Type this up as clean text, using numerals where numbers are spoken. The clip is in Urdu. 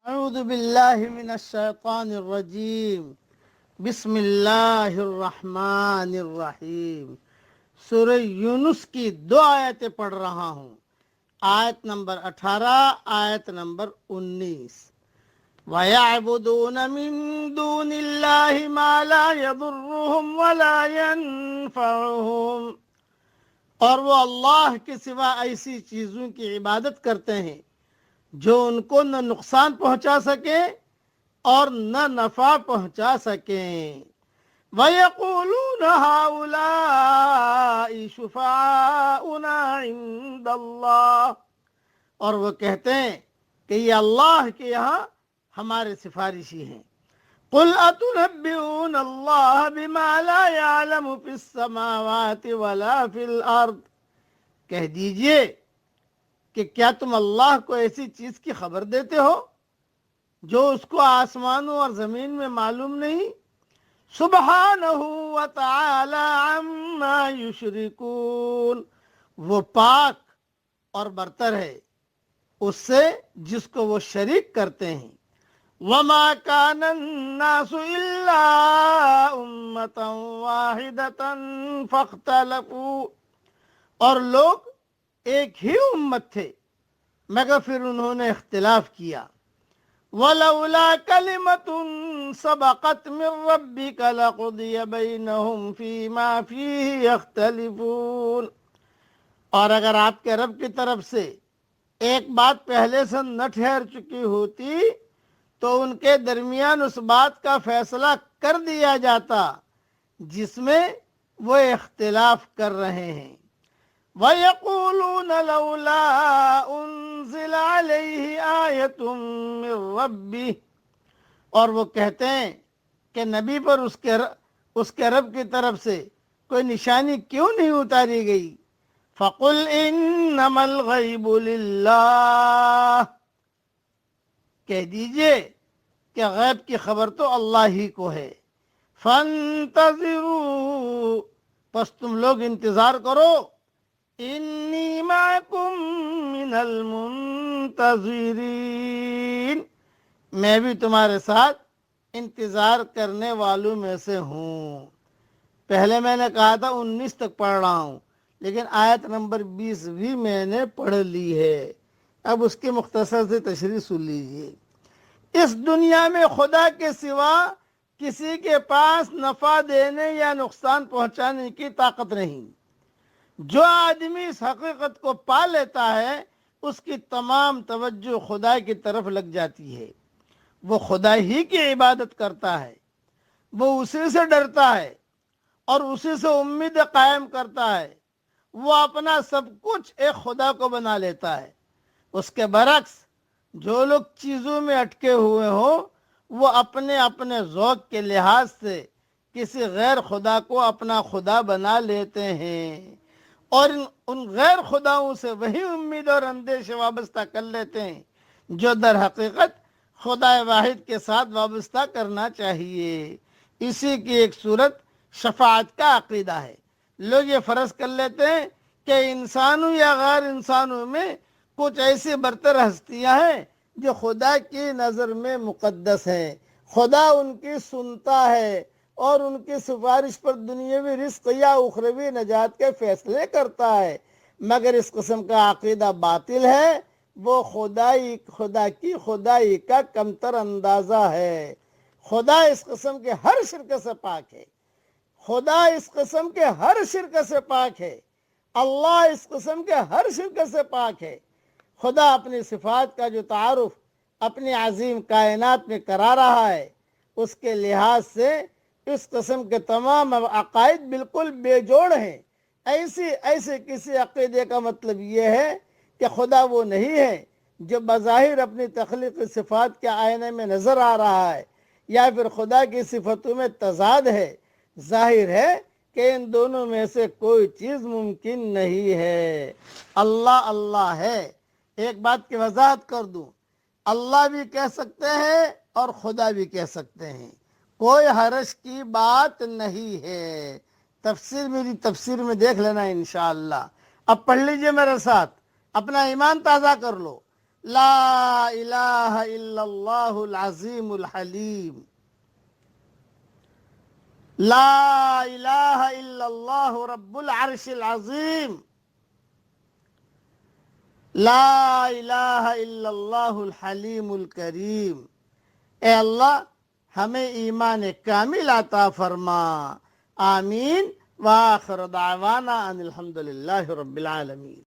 اعوذ باللہ من الشیطان الرجیم بسم اللہ الرحمن الرحیم۔ سورہ یونس کی 2 آیتیں پڑھ رہا ہوں، آیت نمبر 18، آیت نمبر 19۔ وَيَعْبُدُونَ مِن دُونِ اللَّهِ مَا لَا يَضُرُّهُمْ وَلَا يَنفَعُهُمْ، اور وہ اللہ کے سوا ایسی چیزوں کی عبادت کرتے ہیں جو ان کو نہ نقصان پہنچا سکیں اور نہ نفع پہنچا سکیں۔ وَيَقُولُونَ هَؤُلَاءِ شُفَعَاؤُنَا عِندَ اللَّهِ، اور وہ کہتے ہیں کہ یہ اللہ کے یہاں ہمارے سفارشی ہیں۔ قُلْ أَتُنَبِّئُونَ اللَّهَ بِمَا لَا يَعْلَمُ فِي السَّمَاوَاتِ وَلَا فِي الْأَرْضِ، کہہ دیجئے کہ کیا تم اللہ کو ایسی چیز کی خبر دیتے ہو جو اس کو آسمانوں اور زمین میں معلوم نہیں؟ سبحانہ وتعالی عما یشرکون، وہ پاک اور برتر ہے اس سے جس کو وہ شریک کرتے ہیں۔ وما كان الناس الا امة واحدة فاختلفوا، اور لوگ ایک ہی امت تھے مگر پھر انہوں نے اختلاف کیا۔ وَلَوْلَا كَلِمَةٌ سَبَقَتْ مِن رَّبِّكَ لَقُضِيَ بَيْنَهُمْ فِيمَا فِيهِ يَخْتَلِفُونَ، اور اگر آپ کے رب کی طرف سے ایک بات پہلے سے نہ ٹھہر چکی ہوتی تو ان کے درمیان اس بات کا فیصلہ کر دیا جاتا جس میں وہ اختلاف کر رہے ہیں۔ وَيَقُولُونَ لَوْلَا أُنزِلَ عَلَيْهِ آيَةٌ مِّن رَّبِّهِ، اور وہ کہتے ہیں کہ نبی پر اس کے رب کی طرف سے کوئی نشانی کیوں نہیں اتاری گئی؟ فَقُلْ إِنَّمَا الْغَيْبُ لِلَّهِ، کہہ دیجئے کہ غیب کی خبر تو اللہ ہی کو ہے۔ فَانتَظِرُوا، پس تم لوگ انتظار کرو۔ انی معکم من المنتظرین، میں بھی تمہارے ساتھ انتظار کرنے والوں میں سے ہوں۔ پہلے میں نے کہا تھا 19 تک پڑھ رہا ہوں، لیکن آیت نمبر 20 بھی میں نے پڑھ لی ہے۔ اب اس کی مختصر سے تشریح سن لیجئے۔ اس دنیا میں خدا کے سوا کسی کے پاس نفع دینے یا نقصان پہنچانے کی طاقت نہیں۔ جو آدمی اس حقیقت کو پا لیتا ہے اس کی تمام توجہ خدا کی طرف لگ جاتی ہے۔ وہ خدا ہی کی عبادت کرتا ہے، وہ اسی سے ڈرتا ہے اور اسی سے امید قائم کرتا ہے۔ وہ اپنا سب کچھ ایک خدا کو بنا لیتا ہے۔ اس کے برعکس جو لوگ چیزوں میں اٹکے ہوئے ہوں وہ اپنے اپنے ذوق کے لحاظ سے کسی غیر خدا کو اپنا خدا بنا لیتے ہیں، اور ان غیر خداؤں سے وہی امید اور اندیشے وابستہ کر لیتے ہیں جو در حقیقت خدا واحد کے ساتھ وابستہ کرنا چاہیے۔ اسی کی ایک صورت شفاعت کا عقیدہ ہے۔ لوگ یہ فرض کر لیتے ہیں کہ انسانوں یا غیر انسانوں میں کچھ ایسی برتر ہستیاں ہیں جو خدا کی نظر میں مقدس ہیں، خدا ان کی سنتا ہے اور ان کی سفارش پر دنیاوی رزق یا اخروی نجات کے فیصلے کرتا ہے، مگر اس قسم کا عقیدہ باطل ہے۔ وہ خدا کی خدائی کا کمتر اندازہ ہے۔ خدا اس قسم کے ہر شرک سے پاک ہے۔ خدا اس قسم کے ہر شرک سے پاک ہے۔ اللہ اس قسم کے ہر شرک سے پاک ہے۔ خدا اپنی صفات کا جو تعارف اپنی عظیم کائنات میں کرا رہا ہے اس کے لحاظ سے اس قسم کے تمام عقائد بالکل بے جوڑ ہیں۔ ایسے کسی عقیدے کا مطلب یہ ہے کہ خدا وہ نہیں ہے جو بظاہر اپنی تخلیقی صفات کے آئینے میں نظر آ رہا ہے، یا پھر خدا کی صفتوں میں تضاد ہے۔ ظاہر ہے کہ ان دونوں میں سے کوئی چیز ممکن نہیں ہے۔ اللہ اللہ ہے۔ ایک بات کی وضاحت کر دوں، اللہ بھی کہہ سکتے ہیں اور خدا بھی کہہ سکتے ہیں، کوئی حرج کی بات نہیں ہے۔ میری تفسیر میں دیکھ لینا انشاءاللہ۔ اب پڑھ لیجئے میرے ساتھ، اپنا ایمان تازہ کر لو۔ لا الہ الا اللہ العظیم الحلیم، لا الہ الا اللہ رب العرش العظیم، لا الہ الا اللہ الحلیم الکریم۔ اے اللہ ہمیں ایمان کامل عطا فرما، آمین۔ وآخر دعوانا ان الحمد للہ رب العالمین۔